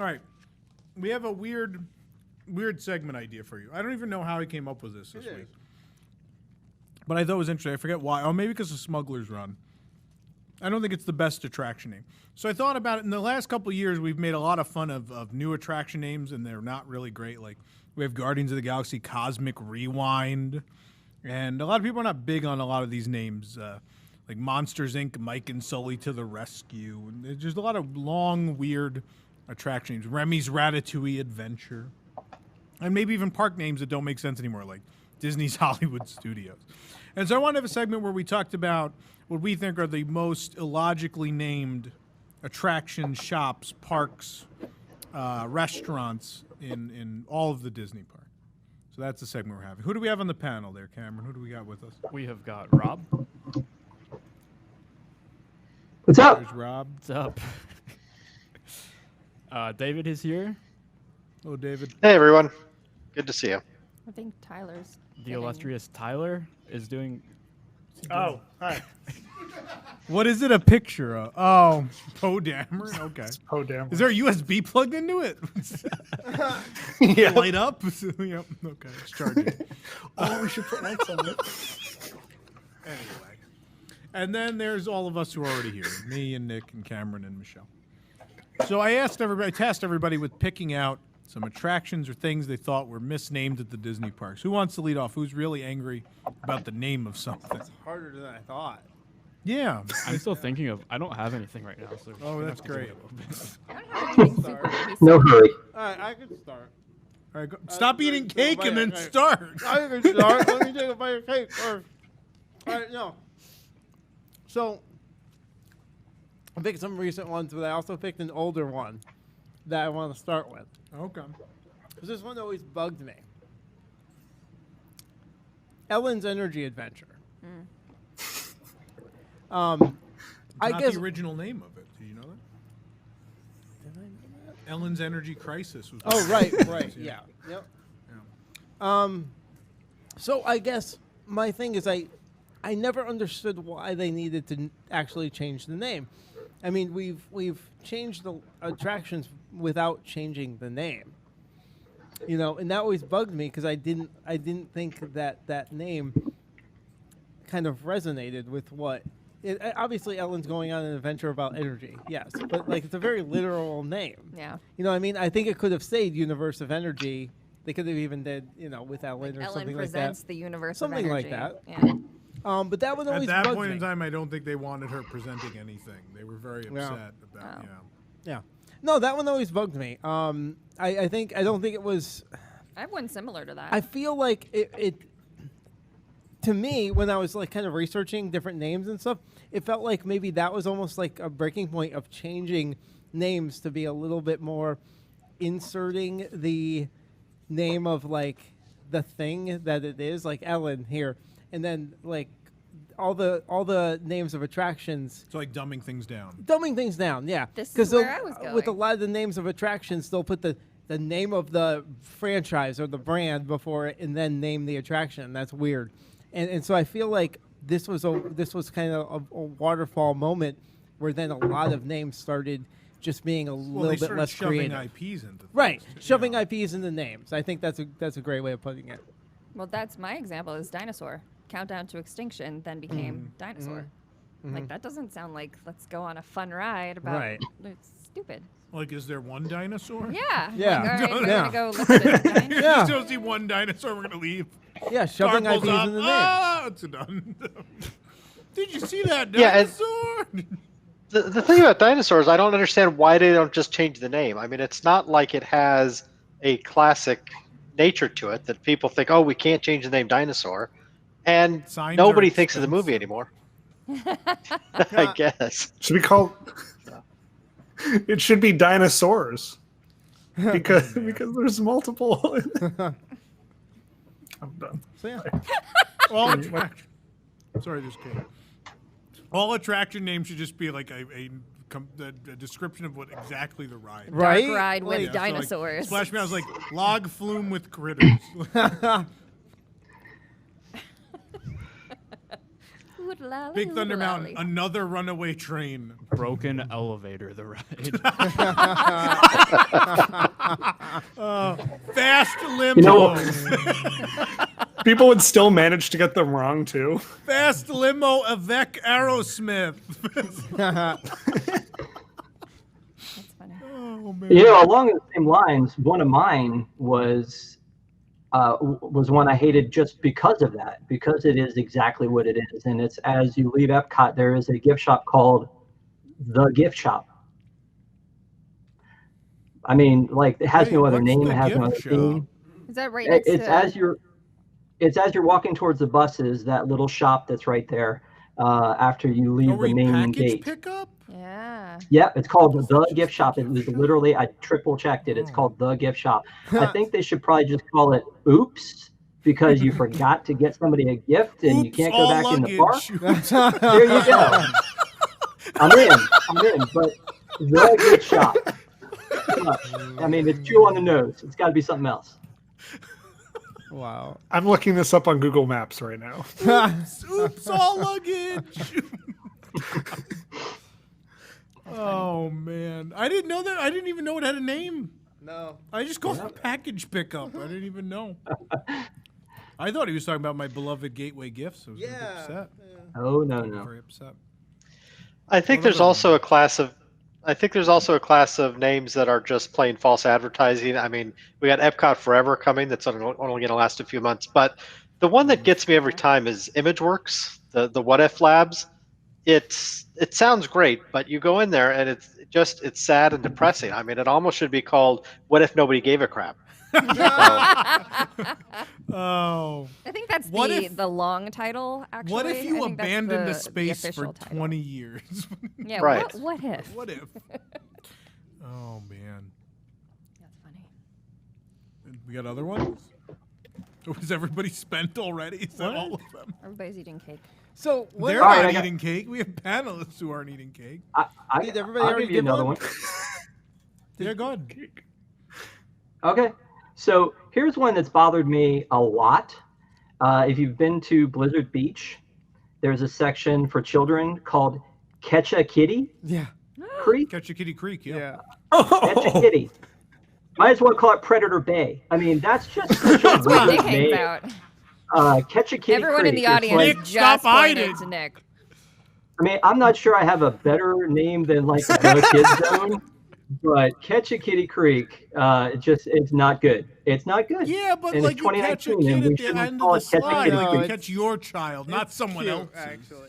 All right. We have a weird segment idea for you. I don't even know how he came up with this week. But I thought it was interesting. I forget why. Oh, maybe because of Smuggler's Run. I don't think it's the best attraction name. So I thought about it. In the last couple of years, we've made a lot of fun of new attraction names, and they're not really great. Like, we have Guardians of the Galaxy Cosmic Rewind. And a lot of people are not big on a lot of these names. Like Monsters, Inc., Mike and Sully to the Rescue. And there's just a lot of long, weird attraction names. Remy's Ratatouille Adventure. And maybe even park names that don't make sense anymore, like Disney's Hollywood Studios. And so I want to have a segment where we talked about what we think are the most illogically named attractions, shops, parks, restaurants in all of the Disney parks. So that's the segment we're having. Who do we have on the panel there, Cameron? Who do we got with us? We have got Rob. What's up? There's Rob. What's up? David is here. Hello, David. Hey, everyone. Good to see you. I think Tyler's. The illustrious Tyler is doing. Oh, hi. What is it a picture of? Oh, Poe Dameron? Okay. Poe Dameron. Is there a USB plugged into it? Yeah. Light up? Yep. Okay, it's charging. Oh, we should put lights on it. Anyway. And then there's all of us who are already here. Me and Nick and Cameron and Michelle. So I tasked everybody with picking out some attractions or things they thought were misnamed at the Disney parks. Who wants to lead off? Who's really angry about the name of something? It's harder than I thought. Yeah. I'm still thinking of. I don't have anything right now. So Oh, that's great. I don't have anything super basic. No hurry. All right, I can start. All right, stop eating cake and then okay. start. I can start. Let me take a bite of cake first. All right, no. So, I picked some recent ones, but I also picked an older one that I want to start with. Okay. Because this one always bugged me. Ellen's Energy Adventure. It's I not guess the original name of it. Did you know that? Did I know that? Ellen's Energy Crisis was. Oh, right, right, Yeah. yeah, yep. Yeah. So I guess my thing is I never understood why they needed to actually change the name. I mean, we've changed the attractions without changing the name. You know, and that always bugged me because I didn't think that name kind of resonated with what. Obviously, Ellen's going on an adventure about energy, yes, but like it's a very literal name. Yeah. You know, I mean, I think it could have stayed Universe of Energy. They could have even did, you know, with Ellen or Ellen something like that. presents the universe Something of like energy. that. Yeah. But that one At always that bugged point me. in time, I don't think they wanted her presenting anything. They were very upset about, Yeah. No, that one always bugged me. I don't think it was. I have one similar to that. I feel like it. To me, when I was like kind of researching different names and stuff, it felt like maybe that was almost like a breaking point of changing names to be a little bit more inserting the name of like the thing that it is, like Ellen here, and then like all the names of attractions. It's like dumbing things down. Dumbing things down, yeah. This is where I was With a going. lot of the names of attractions, they'll put the name of the franchise or the brand before it, and then name the attraction. That's weird, and so I feel like this was kind of a waterfall moment where then a lot of names started just being a Well, little they bit started less shoving creative. IPs into things. Right, too, shoving you know. IPs into names. I think that's a great way of putting it. Well, that's my example is dinosaur. Countdown to Extinction then became dinosaur. Like, that doesn't sound like let's go on a fun ride about. Right. It's stupid. Like, is there one dinosaur? Yeah. Yeah. Like, all right, we're Yeah. going to go look at a dinosaur. You Yeah. still see one dinosaur, we're going to leave. Yeah, shoving Car pulls IPs up. into names. Ah, it's done. Did you see that Yeah, and- dinosaur? The thing about dinosaurs, I don't understand why they don't just change the name. I mean, it's not like it has a classic nature to it that people think, oh, we can't change the name dinosaur. And Signs nobody are thinks of the movie anymore. I guess. Should be called. It should be dinosaurs, because there's multiple. I'm done. So yeah. All attraction. Sorry, just kidding. All attraction names should just be like a description of what exactly the ride. is. Right? Dark ride with Yeah, so, like, dinosaurs. Splash Mountain's like log flume with critters. Big Thunder Mountain, another runaway train. Broken elevator, the ride. Fast limo. People would still manage to get them wrong too. Fast limo avec Aerosmith. That's funny. Oh man. Along the same lines, one of mine was one I hated just because of that, because it is exactly what it is. And it's as you leave Epcot, there is a gift shop called The Gift Shop. I mean, like, it has no other name, it has no other theme. Is that right next to... It's as you're walking towards the buses, that little shop that's right there after you leave the main gate. Pickup? Yeah. Yep, it's called The Gift Shop. It was literally, I triple checked it. It's called The Gift Shop. I think they should probably just call it Oops, because you forgot to get somebody a gift and you can't go back in the park. There you go. I'm in, but The Gift Shop. I mean, it's jewel on the nose. It's got to be something else. Wow. I'm looking this up on Google Maps right now. Oops, all luggage. Oh man, I didn't know that. I didn't even know it had a name. No. I just called it package pickup. I didn't even know. I thought he was talking about my beloved Gateway Gifts. I was upset. Oh no. Very upset. I think there's also a class of names that are just plain false advertising. I mean, we got Epcot Forever coming. That's only going to last a few months. But the one that gets me every time is ImageWorks, the What If Labs. It sounds great, but you go in there and it's sad and depressing. I mean, it almost should be called "What If Nobody Gave a Crap." Oh. I think that's the long title, actually. What if you abandoned a space for 20 years? Yeah, right. What if? What if? Oh, man. That's funny. We got other ones? Was everybody spent already? Is that all of them? Everybody's eating cake. So they're not eating cake. We have panelists who aren't eating cake. Did everybody I'll already give you another one. Yeah, go ahead. Okay, so here's one that's bothered me a lot. If you've been to Blizzard Beach, there's a section for children called Catch a Kitty Creek. Catch a Kitty Creek, yeah. Catch a Kitty. Might as well call it Predator Bay. I mean, that's just such a What Nick weird hangs name. out. Catch a Kitty Everyone Creek. in the It's audience like- Nick, just stop pointed hiding. to Nick. I mean, I'm not sure I have a better name than like the Kids Zone, but Catch a Kitty Creek, it's not good. It's not good. Yeah, but And like it's you catch a 2019, kid and we at the shouldn't end call of the it Catch a slide. Kitty You Creek. catch your child, not someone else's. Actually.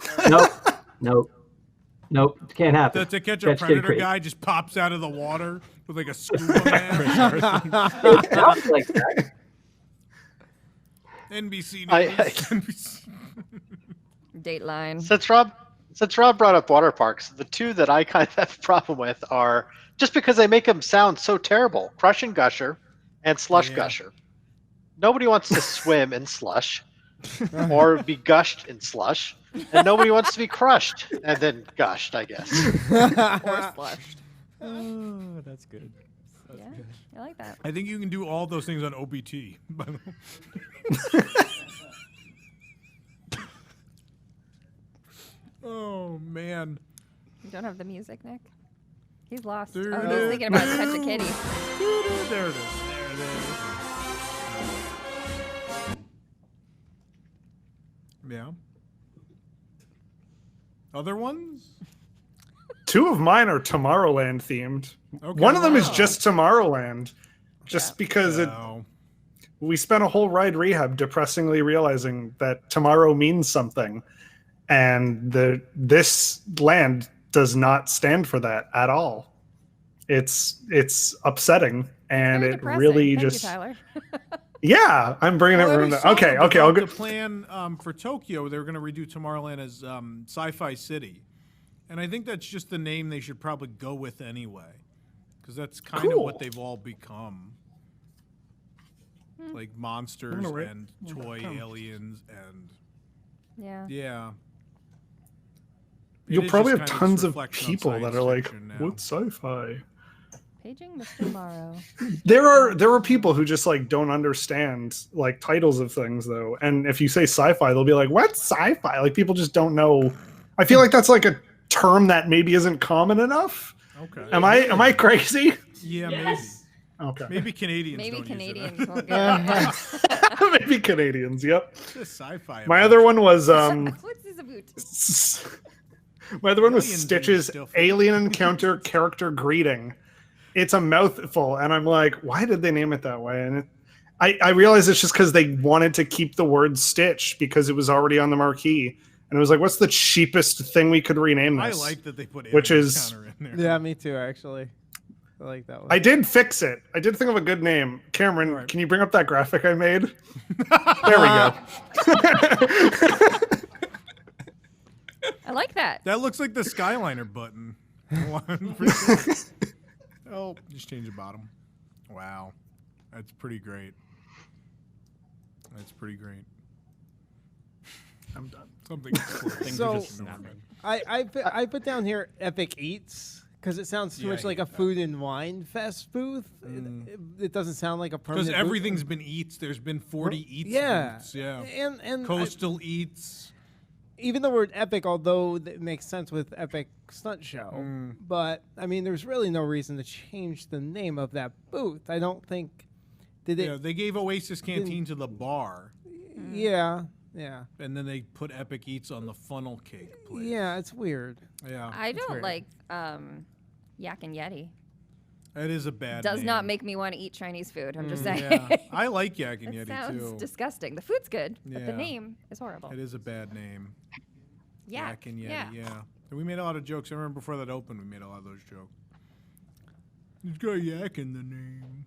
Nope, it can't happen. To catch a Catch Kitty predator Creek. guy just pops out of the water with like a scuba mask. It sounds like that. NBC I- News. NBC. Dateline. Since Rob brought up water parks, the two that I kind of have a problem with are just because they make them sound so terrible: Crush and Gusher and Slush Yeah. Gusher. Nobody wants to swim in slush or be gushed in slush, and nobody wants to be crushed and then gushed, I guess. Or flushed. Oh, that's good. Yeah, I like that. I think you can do all those things on OBT. By the way. Oh man. You don't have the music, Nick? He's lost. There Oh, it he's is. thinking about Catch a Kitty. There it is. There it is. Yeah. Other ones? Two of mine are Tomorrowland themed. Okay. One of them is Wow. just Tomorrowland, just because No. we spent a whole ride rehab depressingly realizing that tomorrow means something, and this land does not stand for that at all. It's upsetting, and Very it depressing. really Thank just you, Tyler. yeah. I'm bringing it. Okay, I'll The go. plan for Tokyo, they were going to redo Tomorrowland as Sci-Fi City, and I think that's just the name they should probably go with anyway, because that's kind of Cool. what they've all become. Like monsters I'm gonna write- and toy aliens and Yeah. It You'll is probably just have kind tons of reflection on people that science are like, fiction now. "What's sci-fi?" Paging Mr. Morrow. There are people who just like don't understand like titles of things though, and if you say sci-fi, they'll be like, "What's sci-fi?" Like people just don't know. I feel like that's like a term that maybe isn't common enough. Okay. Am I crazy? Yeah, Yes. Okay. maybe Canadians. Maybe don't Canadians use won't get it. Maybe Canadians. Yep. it. It's sci-fi. My other one was What's this about? my other one was Aliens Stitch's still- Alien Encounter Character Greeting. It's a mouthful, and I'm like, why did they name it that way? And I realized it's just because they wanted to keep the word Stitch because it was already on the marquee. And it was like, what's the cheapest thing we could rename I this? like that they put Which Alien is- Encounter in there. Yeah, me too. Actually, I like that one. I did fix it. I did think of a good name. Cameron, All right. can you bring up that graphic I made? There we go. I like that. That looks like the Skyliner button. Oh, just change the bottom. Wow. That's pretty great. That's pretty great. I'm done. Something. Things So- are just snapping. I put down here Epic Eats because it sounds too Yeah, much I like a hate that. food and wine fest booth. It doesn't sound like a permanent Because booth. everything's been eats. There's been 40 eats. Yeah. Booths. Yeah. And Coastal eats. even the word epic, although it makes sense with epic stunt show, Mm. but I mean, there's really no reason to change the name of that booth. I don't think did Yeah, it. they gave Oasis Canteen to the bar, Yeah, and then they put Epic Eats on the funnel cake place. yeah. It's weird. Yeah. I don't weird. like Yak and Yeti. That is a bad Does name. not make me want to eat Chinese food. I'm just saying. Yeah. I like Yak and It Yeti sounds too. disgusting. The food's good, but the Yeah. name is horrible. It is a bad name. Yak. and Yeti, yeah. yeah. And we made a lot of jokes. I remember before that opened, we made a lot of those jokes. It's got yak in the name.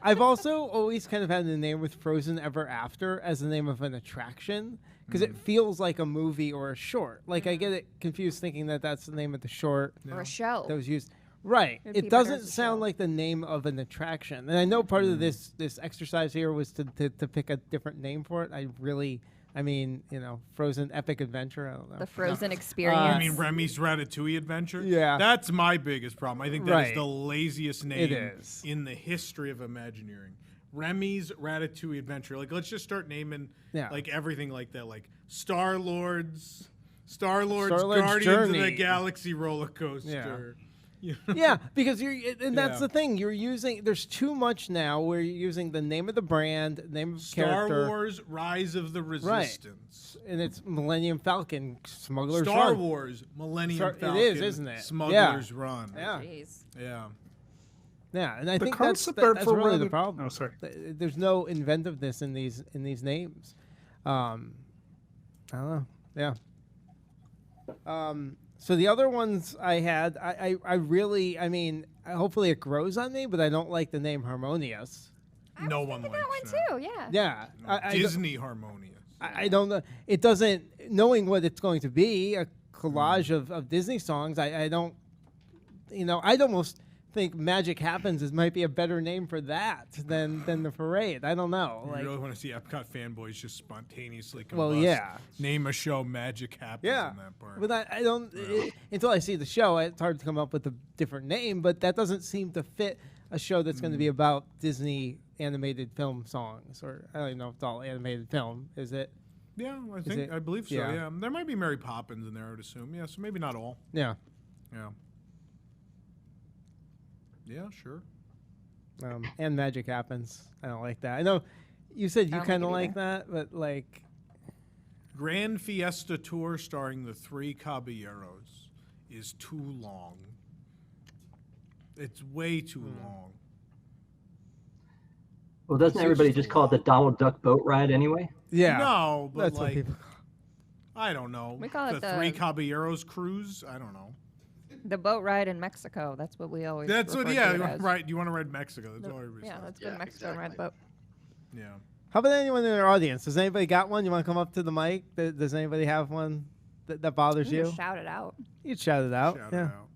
I've also always kind of had the name with Frozen Ever After as the name of an attraction because it feels like a movie or a short. Like I get it confused thinking that that's the name of the short Or a show. that was used. Right. It'd be It better doesn't as a sound show. like the name of an attraction. And I know part of this exercise here was to pick a different name for it. I mean, Frozen Epic Adventure. I don't know. The Frozen experience. I mean, Remy's Ratatouille Adventure? Yeah. That's my biggest problem. I think that is Right. the laziest name is. in the history of Imagineering. Remy's Ratatouille Adventure. Like, let's just start naming Yeah. like everything like that. Like Star-Lord's Star-Lord's Guardians of the Journey. Galaxy roller coaster. You know? Yeah, because and that's Yeah. the thing. You're using. There's too much now where you're using the name of the brand, name of Star character, Wars Rise of the Resistance. and it's Millennium Falcon, Smuggler's Star Run. Wars Millennium Star- it Falcon. is, isn't it? Smuggler's Run. Yeah. Jeez. Yeah. Yeah, and I The think that's concept art that's for really the Rabbit- problem. Oh, sorry. There's no inventiveness in these names. I don't know. Yeah. So the other ones I had, I really, I mean, hopefully it grows on me, but I don't like the name Harmonious. No one That likes one too, yeah. Yeah, I don't- Disney Harmonious. I don't know. It doesn't, knowing what it's going to be, a collage of Disney songs, I don't, I'd almost think Magic Happens might be a better name for that than the parade. I don't know. You Like, really want to see Epcot fanboys just spontaneously combust. well, yeah. Name a show Magic Happens Yeah, in that part. but I don't, until I see the show, it's hard to come up with a different name, but that doesn't seem to fit a show that's going to be about Disney animated film songs, or I don't even know if it's all animated film, is it? yeah, it- I believe so, yeah. yeah. There might be Mary Poppins in there, I would assume. Yeah, so maybe not all. Yeah. Yeah. Yeah, sure. And Magic Happens. I don't like that. I know you said you don't like kind of it like either. that, but like, Grand Fiesta Tour starring the Three Caballeros is too long. It's way too long. Well, doesn't Seems everybody just just a call it the lot. Donald Duck boat ride anyway? yeah, No, but that's what like, people. I don't know. We call it the Three the- Caballeros cruise? I don't know. The boat ride in Mexico. That's what we always. That's what, refer yeah, to it you as. right. You want to ride Mexico. That's all everybody Yeah, says. let's go to Yeah, Mexico and ride the boat. Yeah. How about anyone in our audience? Does anybody got one? You want to come up to the mic? Does anybody have one that bothers You you? just shout it out. You'd shout it out. Shout yeah. it out.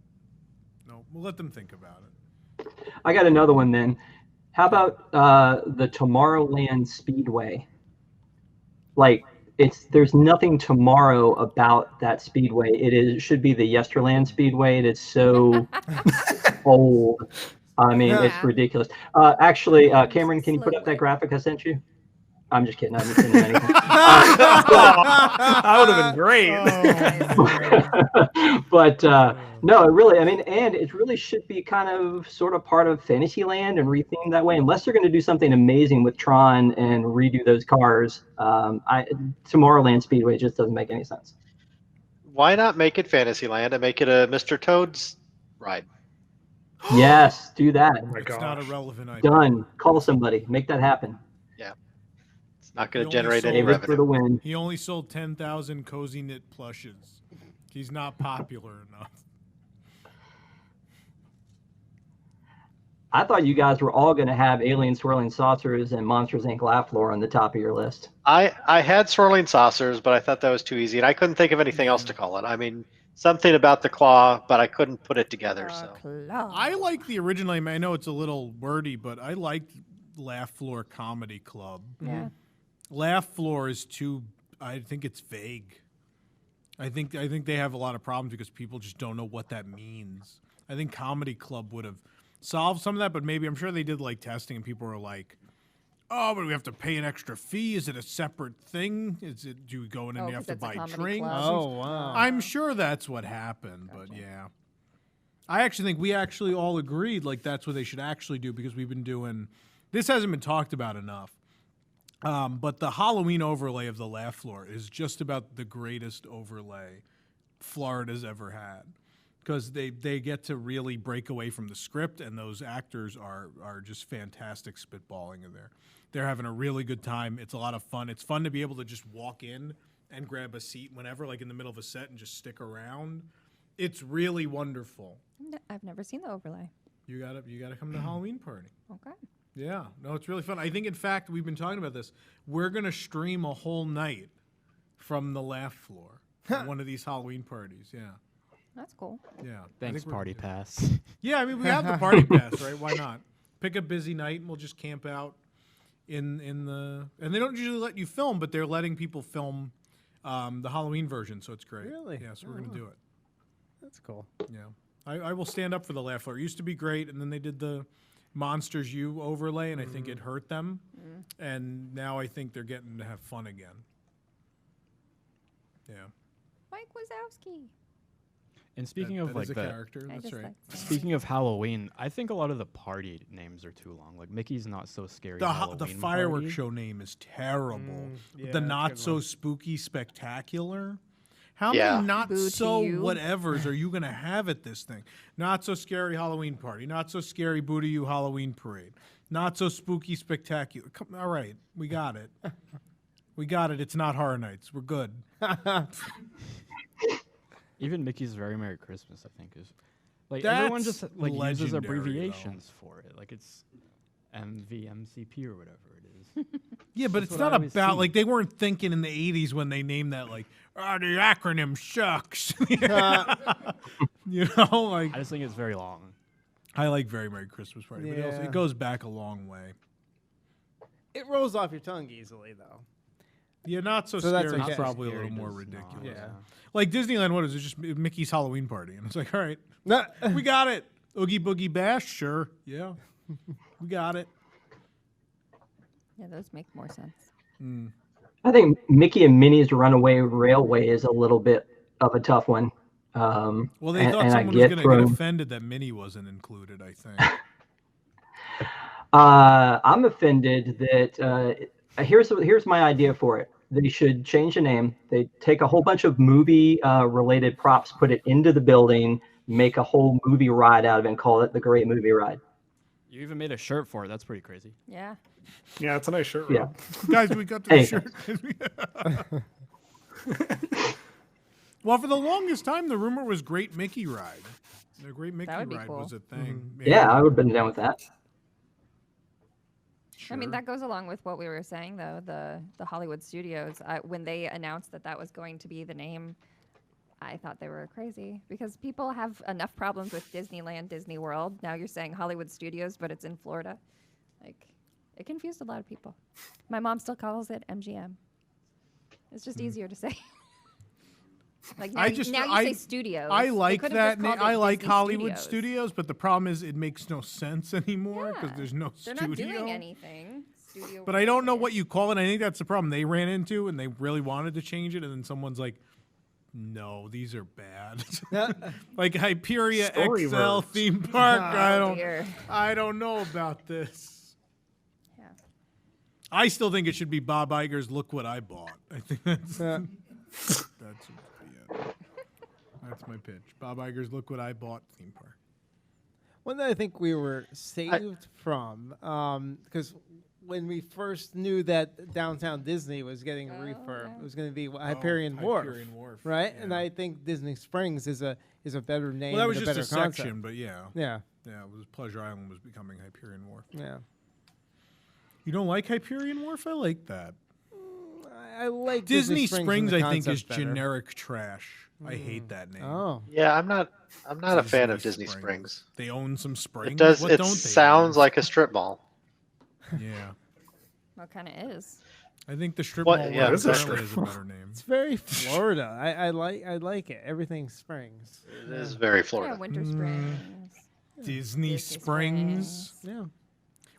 No, we'll let them think about it. I got another one then. How about the Tomorrowland Speedway? Like there's nothing tomorrow about that speedway. Should be the Yesterland Speedway. It is so old. I mean, it's Yeah. ridiculous. Actually, Cameron, can you put up that graphic I sent you? I'm just kidding. I didn't send you anything. That would have been great. But no, it really, I mean, and it really should be kind of sort of part of Fantasyland and rethemed that way, unless they're going to do something amazing with Tron and redo those cars. Tomorrowland Speedway just doesn't make any sense. Why not make it Fantasyland and make it a Mr. Toad's ride? Yes, do that. Oh my It's not a gosh. relevant idea. Done. Call somebody. Make that happen. It's not going You to only generate any sold- David for the revenue. win. He only sold 10,000 cozy knit plushes. He's not popular enough. I thought you guys were all going to have Alien Swirling Saucers and Monsters Inc. Laugh Floor on the top of your list. I had swirling saucers, but I thought that was too easy, and I couldn't think of anything else to call it. I mean, something about the claw, but I couldn't put it together. So I like the original name. I know it's a little wordy, but I like Laugh Floor Comedy Club. Yeah. Laugh Floor is too. I think it's vague. I think they have a lot of problems because people just don't know what that means. I think Comedy Club would have solved some of that, but maybe I'm sure they did like testing and people were like, "Oh, but we have to pay an extra fee. Is it a separate thing? Is it? Do you go in and you have 'cause to it's a buy comedy drinks?" club. Oh, wow. I'm sure that's what happened, but yeah. I actually think we actually all agreed like that's what they should actually do because we've been doing. This hasn't been talked about enough. But the Halloween overlay of the Laugh Floor is just about the greatest overlay Florida's ever had. Because they get to really break away from the script, and those actors are just fantastic spitballing in there. They're having a really good time. It's a lot of fun. It's fun to be able to just walk in and grab a seat whenever, like in the middle of a set, and just stick around. It's really wonderful. I've never seen the overlay. You gotta come to the Halloween party. Okay. Yeah, no, it's really fun. I think, in fact, we've been talking about this. We're going to stream a whole night from the Laugh Floor at one of these Halloween parties. Yeah, That's cool. yeah. I Thanks, think we're Party gonna do Pass. it. Yeah, I mean, we have the party pass, right? Why not? Pick a busy night, and we'll just camp out in the. And they don't usually let you film, but they're letting people film the Halloween version, so it's great. Really? Yeah, so we're going to do it. That's cool. Yeah, I will stand up for the Laugh Floor. It used to be great, and then they did the Monsters U overlay, and I think it hurt them. And now I think they're getting to have fun again. Yeah. Mike Wazowski. And speaking That of like is a the character. I That's just right. like saying speaking of Halloween, I think a lot of the party names are too long. Like Mickey's Not So Scary. The Halloween fireworks Party. show name is terrible. yeah, The that's a not good so one. spooky spectacular. How Yeah. many not Boo to so you. whatevers are you gonna have at this thing? Not so scary Halloween party. Not so scary boo to you Halloween parade. Not so spooky spectacular. Come, all right, we got it. We got it. It's not Horror Nights. We're good. Even Mickey's Very Merry Christmas, I think, is like That's everyone just like uses legendary, abbreviations for it. Like it's MVMCP or whatever it is. Yeah, but That's it's what I not always about see. like they weren't thinking in the '80s when they named that like, the acronym sucks. You know, like I just think it's very long. I like Very Merry Christmas Party, but Yeah. it goes back a long way. It rolls off your tongue easily, though. Yeah, not so, So that's scary. okay. Is probably a Scary little more does ridiculous. not, Yeah. Like Disneyland, what is it? Just Mickey's Halloween Party, and it's like, all right, No, we got it. Oogie Boogie Bash, sure, yeah, we got it. Yeah, those make more sense. I think Mickey and Minnie's Runaway Railway is a little bit of a tough one. Well, they and- thought and I someone was get going to from- get offended that Minnie wasn't included. I think. I'm offended that here's my idea for it. They should change the name. They take a whole bunch of movie related props, put it into the building, make a whole movie ride out of it, and call it the Great Movie Ride. You even made a shirt for it. That's pretty crazy. Yeah. Yeah, it's a nice shirt. Yeah. Rob. Guys, we got the Hey. shirt. Well, for the longest time, the rumor was Great Mickey Ride. The Great Mickey would be Ride cool. was a thing. Yeah, I would have been down with that. I mean, Sure. that goes along with what we were saying, though. The Hollywood studios, when they announced that was going to be the name, I thought they were crazy because people have enough problems with Disneyland, Disney World. Now you're saying Hollywood Studios, but it's in Florida. Like, it confused a lot of people. My mom still calls it MGM. It's just easier to say. Like now, I you- just now you I say studios. I They like could've that. just called it I like Disney Hollywood Studios, but the problem is it makes no sense anymore because Yeah. there's no They're studio. not doing anything. Studio But I don't know wise. what you call it. I think that's the problem they ran into, and they really wanted to change it, and then someone's like, "No, these are bad." Like Hyperia XL Storyverse. theme park. Oh, dear. I don't know about this. Yeah. I still think it should be Bob Iger's "Look What I Bought." I think that's Yeah. that's my pitch. Bob Iger's "Look What I Bought" theme park. One that I think we were saved from, because when we first knew that Downtown Disney was getting a refurb, yeah. it was going to be Hyperion Wharf, Hyperion Wharf, right? And yeah. I think Disney Springs is a better name. Well, that was and just better a concept. section, but yeah, Yeah, it was Pleasure Island was becoming Hyperion Wharf. yeah. You don't like Hyperion Wharf? I like that. I like Disney and Springs, the I think, is concept better. generic trash. I hate that name. Oh, Yeah, I'm not a fan of Disney Springs. They own some springs. It does. What It don't they sounds own? like a strip mall. Yeah. What kind of is? I think the strip What- mall yeah, one it's a apparently strip is a better name. it's very Florida. I like it. Everything Springs. It is very Yeah, Florida. Winter Springs. Disney Springs. Yeah.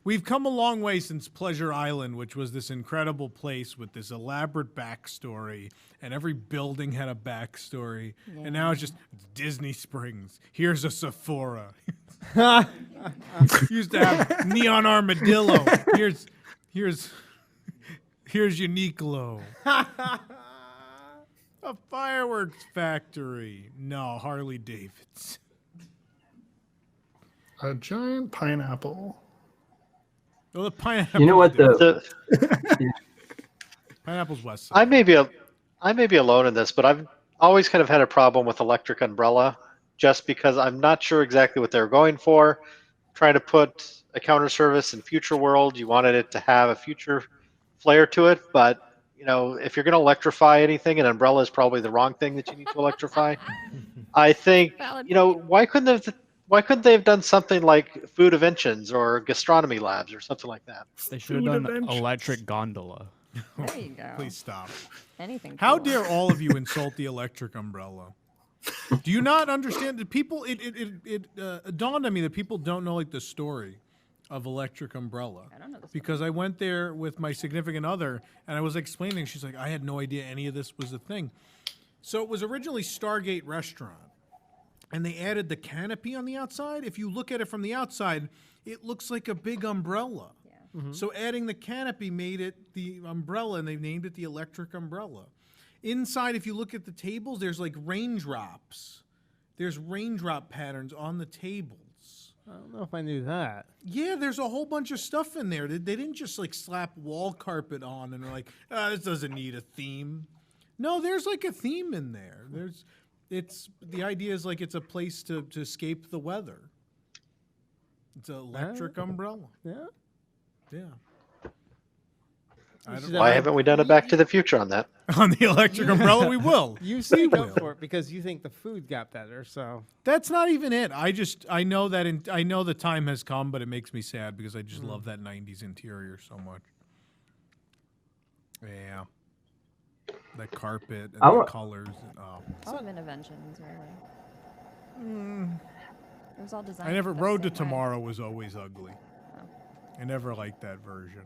We've come a long way since Pleasure Island, which was this incredible place with this elaborate backstory, and every building had a backstory. And now it's just Disney Springs. Here's a Sephora. Used to have Neon Armadillo. Here's Uniqlo. A fireworks factory. No, Harley Davidson. A giant pineapple. Oh, the pineapple. You know what the The, Pineapple's West Side. I may be alone in this, but I've always kind of had a problem with Electric Umbrella, just because I'm not sure exactly what they're going for. Trying to put a counter service in Future World, you wanted it to have a future flair to it, but if you're going to electrify anything, an umbrella is probably the wrong thing that you need to electrify. I think Valid why couldn't they have done something like Food Inventions or Gastronomy Labs or something like that? They should have Food done adventures. electric gondola. There you go. Please stop. Anything. How cool. dare all of you insult the electric umbrella? Do you not understand that people? It dawned on me that people don't know like the story of Electric Umbrella. I don't know this. Because I went there with my significant other and I was explaining. She's like, I had no idea any of this was a thing. So it was originally Stargate Restaurant, and they added the canopy on the outside. If you look at it from the outside, it looks like a big umbrella. Yeah. So adding the canopy made it the umbrella, and they named it the Electric Umbrella. Inside, if you look at the tables, there's like raindrops. There's raindrop patterns on the tables. I don't know if I knew that. Yeah, there's a whole bunch of stuff in there. They didn't just like slap wall carpet on and they're like, this doesn't need a theme. No, there's like a theme in there. The idea is like it's a place to escape the weather. It's an electric umbrella. Yeah. Yeah. I You don't, should Why have- haven't we done a Back to the Future on that? on the electric umbrella, we will. You We signed will. up for it because you think the food got better. So That's not even it. I know that I know the time has come, but it makes me sad because I just love that '90s interior so much. Yeah, that carpet and I the wa- colors. And, oh. All of Inventions, really. It was all designed. I never the Road to same way. Tomorrow was always ugly. I never liked that version.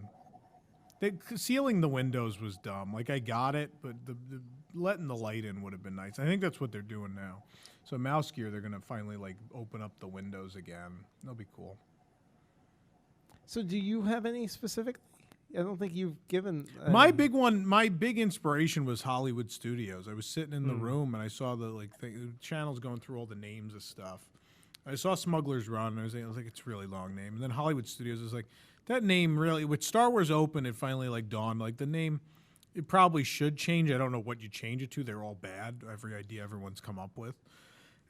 Sealing the windows was dumb. Like I got it, but the letting the light in would have been nice. I think that's what they're doing now. So Mouse Gear, they're gonna finally like open up the windows again. That'll be cool. So do you have any specific? I don't think you've given. My big one, my big inspiration was Hollywood Studios. I was sitting in the room and I saw the channels going through all the names of stuff. I saw Smuggler's Run and I was like, it's a really long name. And then Hollywood Studios was like, that name really, with Star Wars Open, it finally like dawned, like the name, it probably should change. I don't know what you change it to. They're all bad. Every idea everyone's come up with.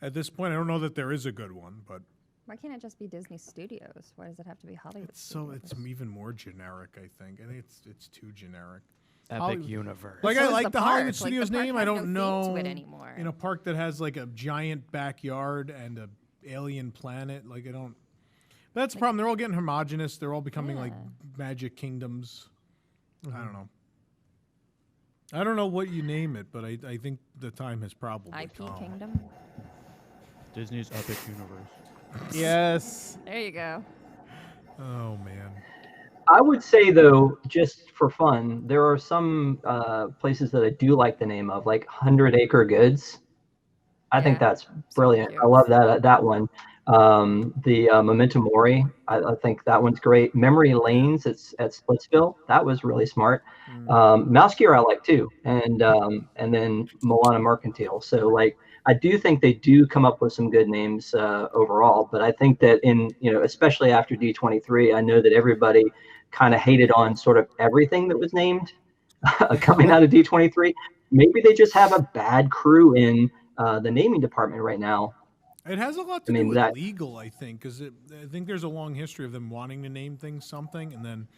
At this point, I don't know that there is a good one, but Why can't it just be Disney Studios? Why does it have to be Hollywood? it's Studios? even more generic, I think. I think it's too generic. Epic Hollywood- universe. Like So I is like the the park. Hollywood Like, the Studios park name. I has don't no theme know to it anymore. in a park that has like a giant backyard and a alien planet. Like I don't. That's the problem. They're all getting homogenous. They're all becoming like Yeah. Magic Kingdoms. I don't know. I don't know what you name it, but I think the time has probably IP come. Kingdom. Disney's Epic Universe. Yes. There you go. Oh man. I would say though, just for fun, there are some places that I do like the name of, like 100 Acre Goods. I think Yeah, that's super brilliant. cute. I love that one. The Memento Mori, I think that one's great. Memory Lanes, it's at Splitsville. That was really smart. Mouse Gear I like too, and then Milana Mercantile. So like I do think they do come up with some good names overall. But I think that especially after D23, I know that everybody kind of hated on sort of everything that was named coming out of D23. Maybe they just have a bad crew in the naming department right now. It has a lot to do with legal, I think, because I think there's a long history of them wanting to name things something, and then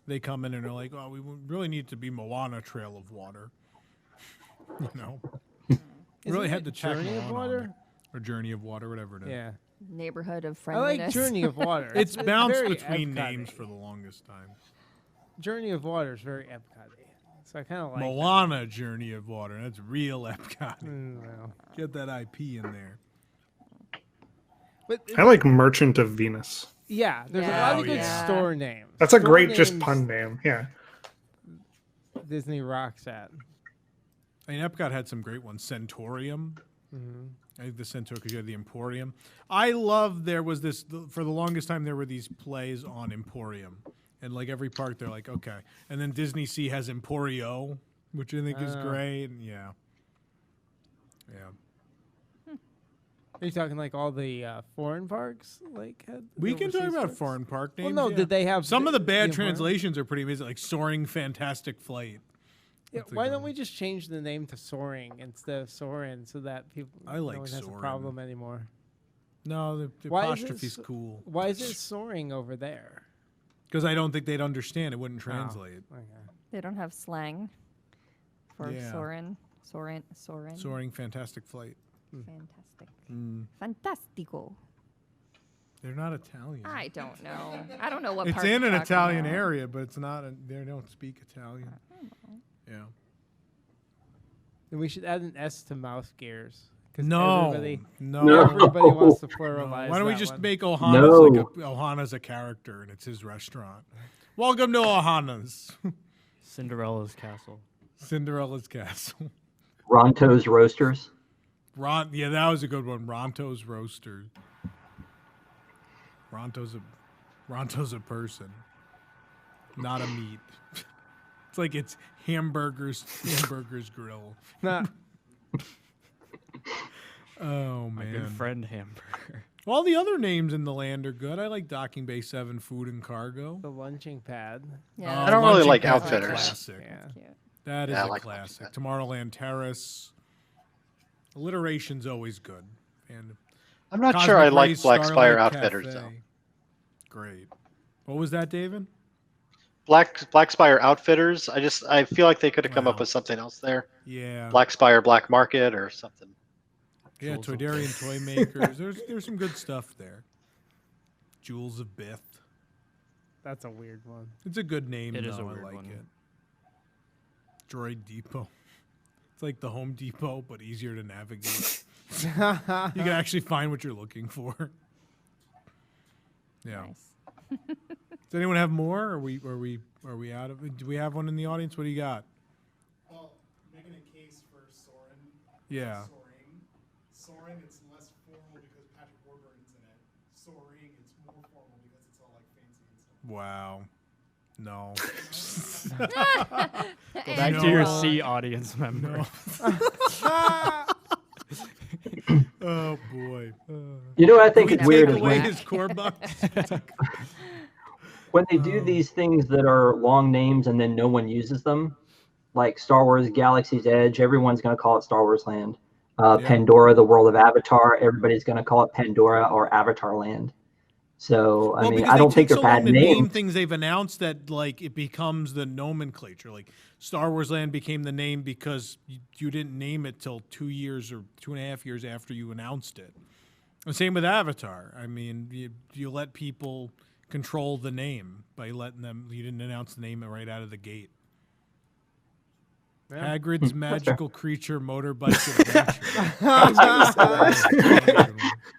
they come in and are like, "Oh, we really need to be Moana Trail of Water." Really had to check Journey of Moana Water or Journey of Water, whatever it is. Yeah. Neighborhood of I friendliness. like Journey of Water. It's bounced very between Epcot-y. names for the longest time. Journey of Water is very Epcot-y. So I kind of like Moana Journey of Water. That's real Epcot. Well. Get that IP in there. But I like Merchant of Venus. yeah, there's a Yeah. lot of good yeah. store names. That's a Store great just names pun name. Yeah. Disney rocks at. I mean, Epcot had some great ones. Centaurium. I think the Centaur, because you had the Emporium. I love there was this, for the longest time, there were these plays on Emporium. And like every park, they're like, okay. And then Disney Sea has Emporio, which I think is great. And yeah. Are you talking like all the foreign parks? Like had We can talk overseas about parks? foreign park Well, names. no, yeah. did they have Some of the bad Emporium? translations are pretty amazing, like Soaring Fantastic Flight. Yeah, That's a why good don't one. we just change the name to Soaring instead of Soarin' so that people I like no one has a Soarin'. problem anymore? No, the Why is it apostrophe's so- cool. Why is it soaring over there? Because I don't think they'd understand. It wouldn't translate. Okay. They don't have slang for Yeah. Soren. Soaring Fantastic Flight. Fantastic. Mm. Fantastico. They're not Italian. I don't know. I don't know what It's part in you're an talking Italian about. area, but it's not. They don't speak Italian. Yeah. Then we should add an S to Mouse Gears. 'Cause No. everybody, No. everybody wants to No. pluralize. Why don't we that just one. make Ohana's No. Ohana's a character and it's his restaurant? Welcome to Ohana's. Cinderella's Castle. Cinderella's Castle. Ronto's Roasters. Yeah, that was a good one. Ronto's Roasters. Ronto's a person, not a meat. It's like it's hamburgers grill. Nah, Oh My man. good friend Hamburger. All the other names in the land are good. I like Docking Bay 7 Food and Cargo. the lunching pad. Yeah. I don't really Lunching like Pad's a Outfitters. Classic. Yeah. Cute. That is Yeah, I a like classic. Lunching Tomorrowland Terrace. Alliteration's always good. And I'm not Cosmic sure I like Rays, Black Spire Starlight Outfitters Cafe. though. Great. What was that, David? Black Spire Outfitters. I feel like they could have come Wow. up with something else there. Yeah. Black Spire Black Market or something. Yeah, Jewels of Toydarian Toy Makers. There's some good stuff there. Jewels of Bith. That's a weird one. It's a good name, It though. is a I weird like one. it. Droid Depot. It's like the Home Depot, but easier to navigate. You can actually find what you're looking for. Yeah. Nice. Does anyone have more? Are we out of it? Do we have one in the audience? What do you got? Well, making a case for Soren. Yeah. Soren, it's less formal because Patrick Warburton's in it. Soaring, it's more formal because it's all like fancy and stuff. Wow. No. Go back to your C audience member. Oh boy. You know what I think Can is we weird take is away when, his core bucks? when they do these things that are long names and then no one uses them, like Star Wars Galaxy's Edge, everyone's going to call it Star Wars Land. Pandora, the world of Avatar, everybody's going to call it Pandora or Avatar Land. So, I mean, because I don't they think take they're so long bad to name names. things they've announced that like it becomes the nomenclature. Like Star Wars Land became the name because you didn't name it till 2 years or 2.5 years after you announced it. And same with Avatar. I mean, you let people control the name by letting them. You didn't announce the name right out of the gate. Yeah. Hagrid's magical creature motorbike adventure.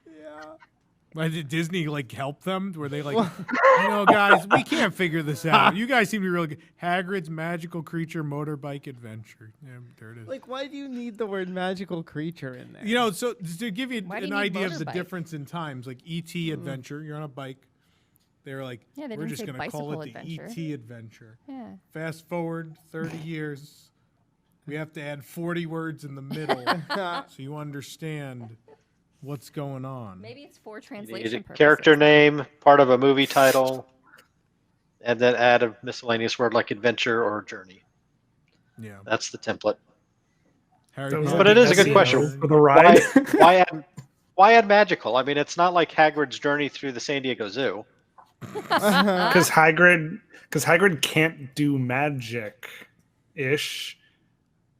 Yeah. Why did Disney like help them? Were they like, guys, we can't figure this out. You guys seem to be really good. Hagrid's magical creature motorbike adventure. Yeah, there it is. Like, why do you need the word magical creature in there? So to give you Why do an you need idea of the motorbike? difference in times, like E.T. adventure, you're on a bike. They're like, Yeah, they we're didn't just say going to call bicycle it the adventure. E.T. adventure. Yeah. Fast forward 30 years. We have to add 40 words in the middle so you understand what's going on. Maybe it's for You need translation a purposes. character name, part of a movie title, and then add a miscellaneous word like adventure or journey. Yeah. That's the template. Harry That was Potter. But it is a good SEO question. for the ride. Why add magical? I mean, it's not like Hagrid's journey through the San Diego Zoo. Because Hagrid can't do magic ish.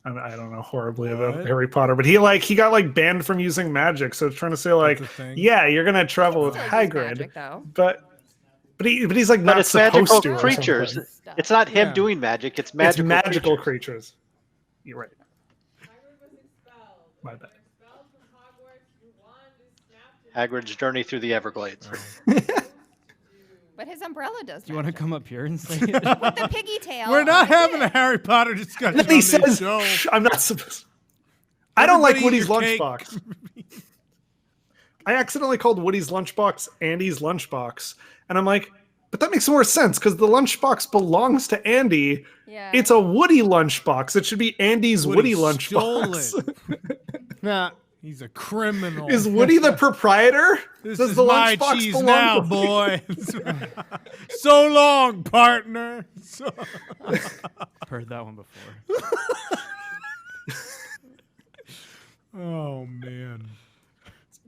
I don't know horribly about What? Harry Potter, but he got banned from using magic. So it's trying to say That's a thing? yeah, you're gonna travel with Still use Hagrid, magic, though. but he's like But not it's supposed magical to. or creatures. something. Stuff. It's not him Yeah. doing magic. It's It's magical. magical creatures. creatures. You're right. My bad. Hagrid's journey through the Everglades. But his umbrella does. Do you want to magic. come up here and say it? With the piggy tail. We're not on having a it. Harry Potter discussion And then on he this says, show. "Shh, I'm not supposed." I don't like Everybody eat Woody's your cake. lunchbox. I accidentally called Woody's lunchbox Andy's lunchbox, and I'm like, but that makes more sense because the lunchbox belongs to Andy. Yeah. It's a Woody lunchbox. It should be Andy's Woody Woody stole lunchbox. Nah. He's a criminal. Is Woody the proprietor? This Does is the my lunchbox cheese belong now, to Woody? boy. So long, partner. Heard that one before. Oh man,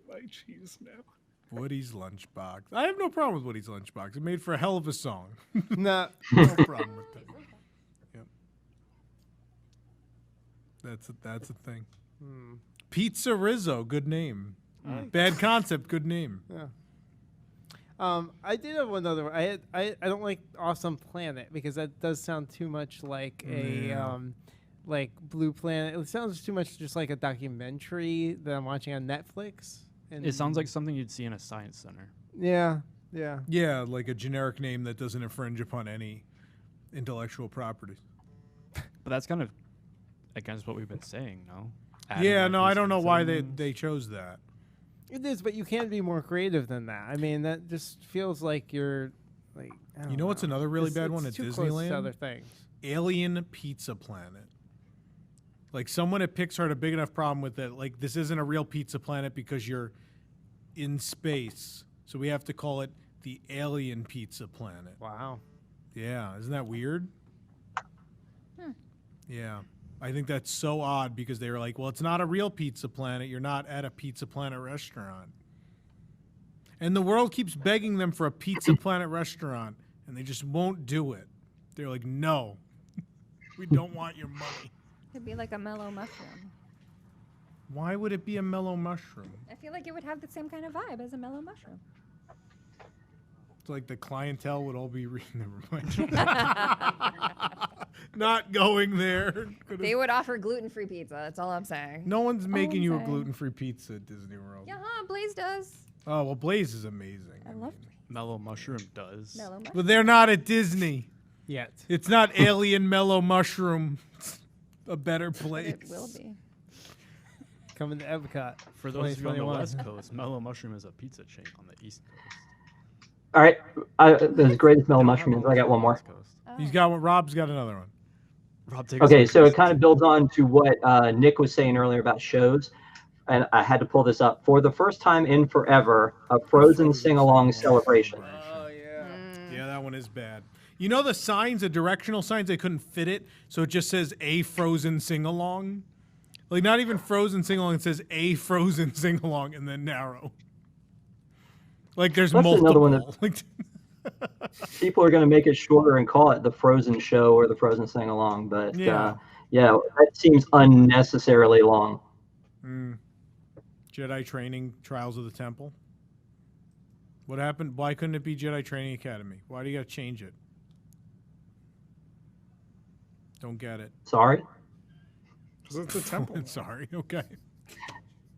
My cheese now. Woody's lunchbox. I have no problem with Woody's lunchbox. It made for a hell of a song. Nah. No problem with that. Yep. That's a thing. Pizza Rizzo, good name. Bad concept, good name. I did have one other. I don't like Awesome Planet because that does sound too much like Yeah. like Blue Planet. It sounds too much just like a documentary that I'm watching on Netflix. And It sounds like something you'd see in a science center. yeah. Yeah, like a generic name that doesn't infringe upon any intellectual property. But that's kind of against what we've been saying, no? Adding, Yeah, like, no, I these don't know why things. they chose that. It is, but you can be more creative than that. I mean, that just feels like you're like. I You don't know what's another really bad one it's at too close to Disneyland? other things. Alien Pizza Planet. Like someone at Pixar had a big enough problem with it. Like this isn't a real pizza planet because you're in space. So we have to call it the Alien Pizza Planet. Wow. Yeah, isn't that weird? Yeah. I think that's so odd because they were like, well, it's not a real pizza planet. You're not at a Pizza Planet restaurant. And the world keeps begging them for a Pizza Planet restaurant, and they just won't do it. They're like, no, we don't want your money. It'd be like a mellow mushroom. Why would it be a mellow mushroom? I feel like it would have the same kind of vibe as a mellow mushroom. It's like the clientele would all be never mind. Not going there. They would offer gluten-free pizza. That's all I'm saying. No one's making I'm you a saying. gluten-free pizza at Disney World. Yeah, Blaze does. Oh, well, Blaze is amazing. I love Mellow Mushroom does. mellow mushroom. But they're not at Disney. Yet. It's not Alien Mellow Mushroom. It's a better But place. it will be. Coming to Epcot. For those of you on the 2021. West Coast, Mellow Mushroom is a pizza chain on the East Coast. All right, the greatest mellow mushroom is. I got one more. West Coast. Oh. He's got one. Rob's got another one. Rob, take us Okay, away, so it please. kind of builds on to what Nick was saying earlier about shows, and I had to pull this up. For the first time in forever, a Frozen sing-along celebration. Oh yeah. Yeah, that one is bad. You know the signs, the directional signs, they couldn't fit it, so it just says a Frozen sing-along? Like, not even Frozen sing-along, it says a Frozen sing-along and then narrow. Like, there's That's multiple. another one that- Like, People are going to make it shorter and call it the Frozen show or the Frozen sing-along, but Yeah. yeah, that seems unnecessarily long. Jedi Training Trials of the Temple. What happened? Why couldn't it be Jedi Training Academy? Why do you got to change it? Don't get it. Sorry. 'Cause it's a temple. Sorry. Okay.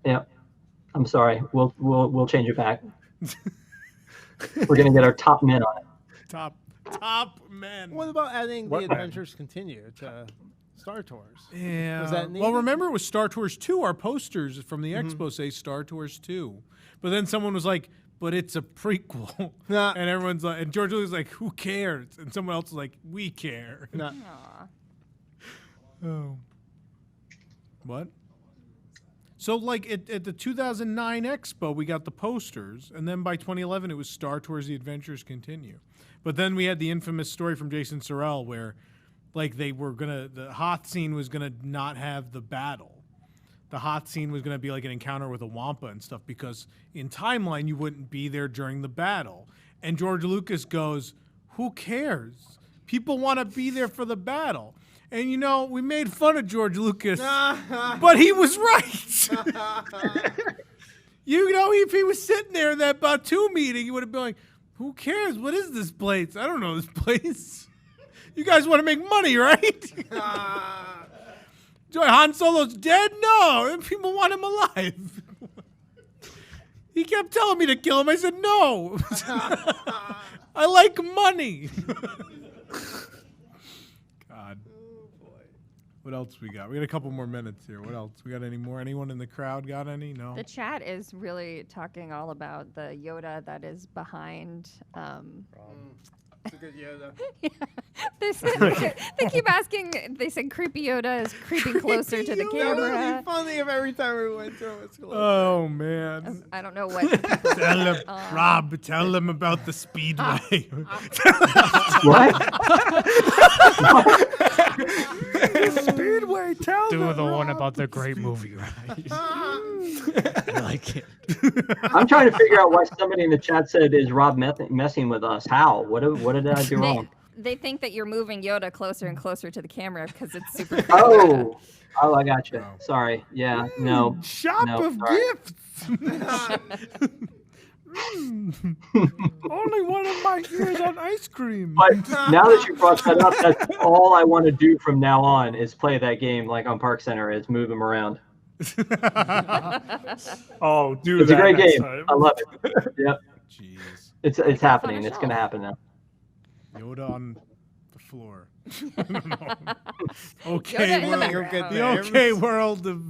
Yeah. I'm sorry. We'll change it back. We're gonna get our top men on it. Top men. What about adding What the man? Adventures Continue to Star Tours? Yeah. Was that well, needed? remember it was Star Tours 2. Our posters from the expo say Star Tours 2. But then someone was like, but it's a prequel. Nah. And everyone's like, and George Lucas was like, who cares? And someone else was like, we care. No. Aw. Oh. What? So, like, at the 2009 Expo, we got the posters, and then by 2011, it was Star Tours The Adventures Continue. But then we had the infamous story from Jason Sorrell where, like, the Hoth scene was going to not have the battle. The Hoth scene was going to be like an encounter with a Wampa and stuff because in timeline, you wouldn't be there during the battle. And George Lucas goes, who cares? People want to be there for the battle. And, you know, we made fun of George Lucas, but he was right. You know, if he was sitting there in that Batu meeting, he would have been like, who cares? What is this place? I don't know this place. You guys want to make money, right? Han Solo's dead? No. People want him alive. He kept telling me to kill him. I said, no. I like money. God. What else we got? We got a couple more minutes here. What else? We got any more? Anyone in the crowd got any? No? The chat is really talking all about the Yoda that is behind. It's a good Yoda. They keep asking. They said creepy Yoda is creeping closer to the That camera. would be funny if every time we went to it was close. Oh, man. I don't know what. people- Tell him, Rob, tell them about the Speedway. What? Speedway, tell Do them. the one about the great movie ride. I like it. I'm trying to figure out why somebody in the chat said, "Is Rob messing with us?" How? What did I do wrong? They think that you're moving Yoda closer and closer to the camera because it's super. Oh, I got you. Oh. Sorry. Yeah. No. Shop No, of sorry. gifts. Only one of my ears on ice cream. But now that you brought that up, that's all I want to do from now on is play that game like on Park Center is move them around. Oh, do It's a that great next game. time. I love it. Yep. Jeez. It's happening. a It's show. gonna happen now. Yoda on the floor. Yoda Okay, in the world. background. The okay world of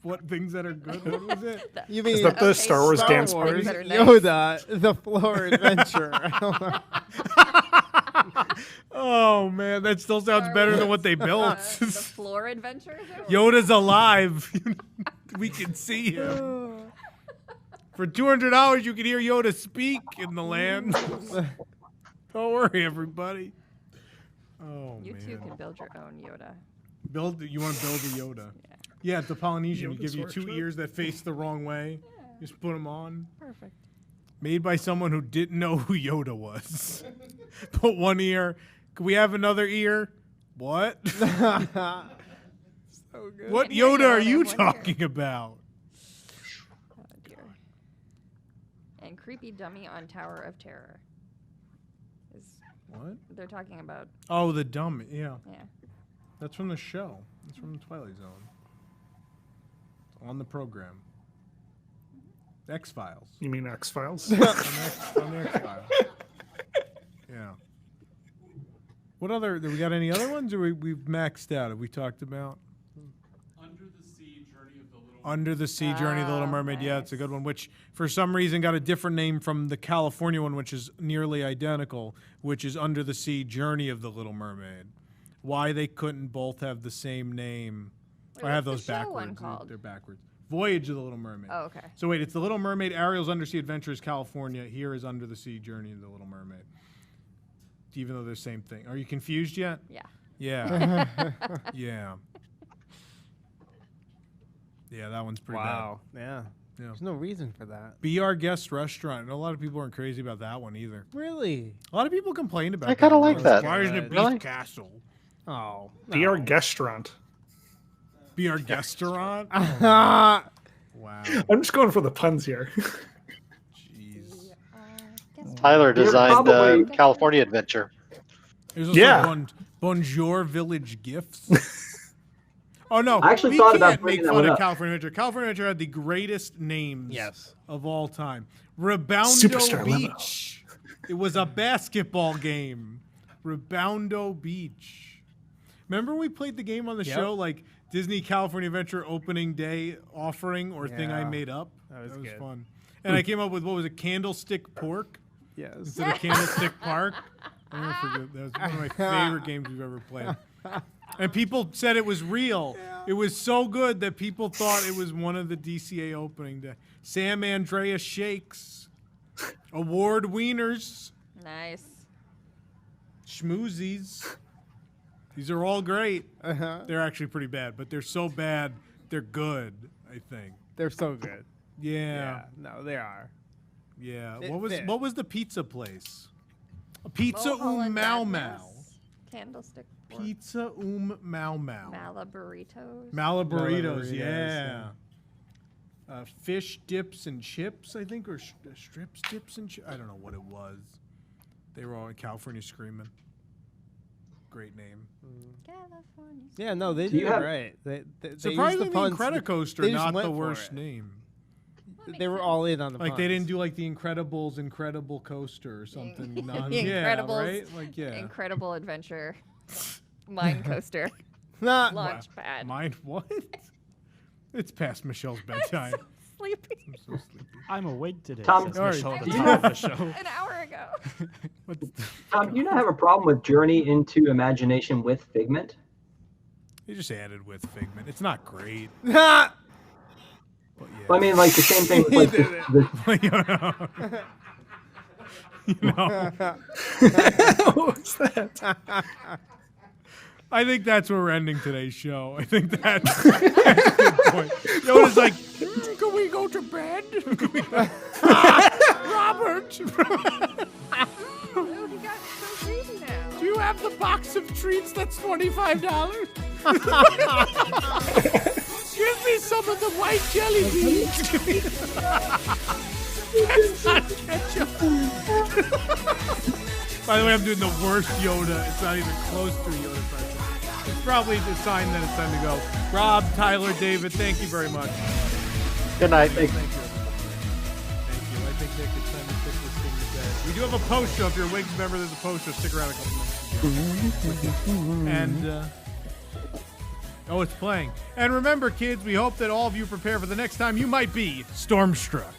what things that are good. What was it? You Is mean that the Okay, Star Wars Star dance Wars. party? That are nice. Yoda, the floor adventure? I don't know. Oh man, that still sounds Star better than Wars, what they built. the floor adventure. Yoda's alive. We can see him. For $200, you can hear Yoda speak in the land. Don't worry, everybody. Oh You too man. can build your own Yoda. You want to build a Yoda? Yeah, the Polynesian. You Yoda's give you two workshop? ears that face the wrong way. Just put them on. Perfect. Made by someone who didn't know who Yoda was. Put one ear. Could we have another ear? What? So good. What can hear Yoda are Yoda you in one ear. talking about? Oh dear. And creepy dummy on Tower of Terror. Is What? they're talking about? Oh, the dumb. Yeah. Yeah. That's from the show. That's from the Twilight Zone. On the program. X-Files. You mean X Files? On the X-Files. Yeah. What other? Do we got any other ones, or we've maxed out? Have we talked about Under the Sea Journey of the Little Mermaid? Yeah, it's a nice. good one. Which for some reason got a different name from the California one, which is nearly identical, which is Under the Sea Journey of the Little Mermaid. Why they couldn't both have the same name? Wait, I have what's those the show one backwards. called? They're backwards. Voyage of the Little Mermaid. Oh, okay. So wait, it's the Little Mermaid, Ariel's Undersea Adventures, California. Here is Under the Sea Journey of the Little Mermaid. Even though they're the same thing. Are you confused yet? Yeah. Yeah. Yeah. Yeah, that one's pretty Wow. Yeah. Yeah. There's no reason for that. bad. Be Our Guest Restaurant. I know a lot of people aren't crazy about that one either. Really? A lot of people complained about I that. kinda one. like that. Why isn't it Beef Really? Castle? Oh. Be our guestrant. Be Our Guestaurant? Ah. Wow. I'm just going for the puns here. Jeez. Tyler You're designed the probably- California Adventure. There's also Yeah. Bonjour Village Gifts. Oh no! I actually we thought can't about make bringing that fun one of up. California Adventure. California Adventure had the greatest names Yes. of all time. Reboundo Superstar Beach. It was a basketball game. Reboundo Beach. Remember we played the game on the Yep. show, like Disney California Adventure opening day offering or thing I Yeah. made up? That was good. fun. And I came up with, what was it, Candlestick Pork Yes. instead of Candlestick Park. I'll never forget. That was one of my favorite games we've ever played. And people said it was real. It was so good that people thought it was one of the DCA opening day. Sam Andreas Shakes. Award wieners. Nice. Schmoozies. These are all great. Uh-huh. They're actually pretty bad, but they're so bad, they're good, I think. They're so good. Yeah. No, they are. Yeah. It What fit. was the pizza place? Pizza Mulholland Mau Mau. Madness, Candlestick pork, Pizza Mau Mau. Malaburritos. Malaburritos, Malaburritos, yeah. Fish dips and chips, I think, or strips dips and chips. I don't know what it was. They were all in California Screaming. Great name. California. Yeah, no, they Do you did it have- right. They used Surprisingly, the puns. Incredicoaster, they just not went the for worst it. name. They were all in on the Like puns. they didn't do like the Incredibles Incredible Coaster or something. The Yeah, Incredibles right? Like yeah. Incredible Adventure. Mine coaster. Nah, Launch pad. Mind what? It's past Michelle's bedtime. Sleepy. I'm so sleepy. I'm awake today. Tom, says sorry. Michelle at Do the you top of have- the show. An hour ago. What's Tom, do you not have a problem with Journey into Imagination with Figment? They just added with Figment. It's not great, nah. but yeah. Well, I mean, like the same thing with like He did the you know, what was that? I think that's where we're ending today's show. I think that's a good point. Yoda's like, can we go to bed? Can we Robert, Oh, he got so greedy now. do you have the box of treats that's $25? Give me some of the white jelly beans. Give me That's not ketchup. By the way, I'm doing the worst Yoda. It's not even close to a Yoda impression. It's probably the sign that it's time to go. Rob, Tyler, David, thank you very much. Good night. Thank you. Thank you. I think, Nick, it's time to put this thing to bed. We do have a post show. If you're a Wigs member, there's a post show. Stick around a couple minutes. And, oh, it's playing. And remember, kids, we hope that all of you prepare for the next time you might be stormstruck.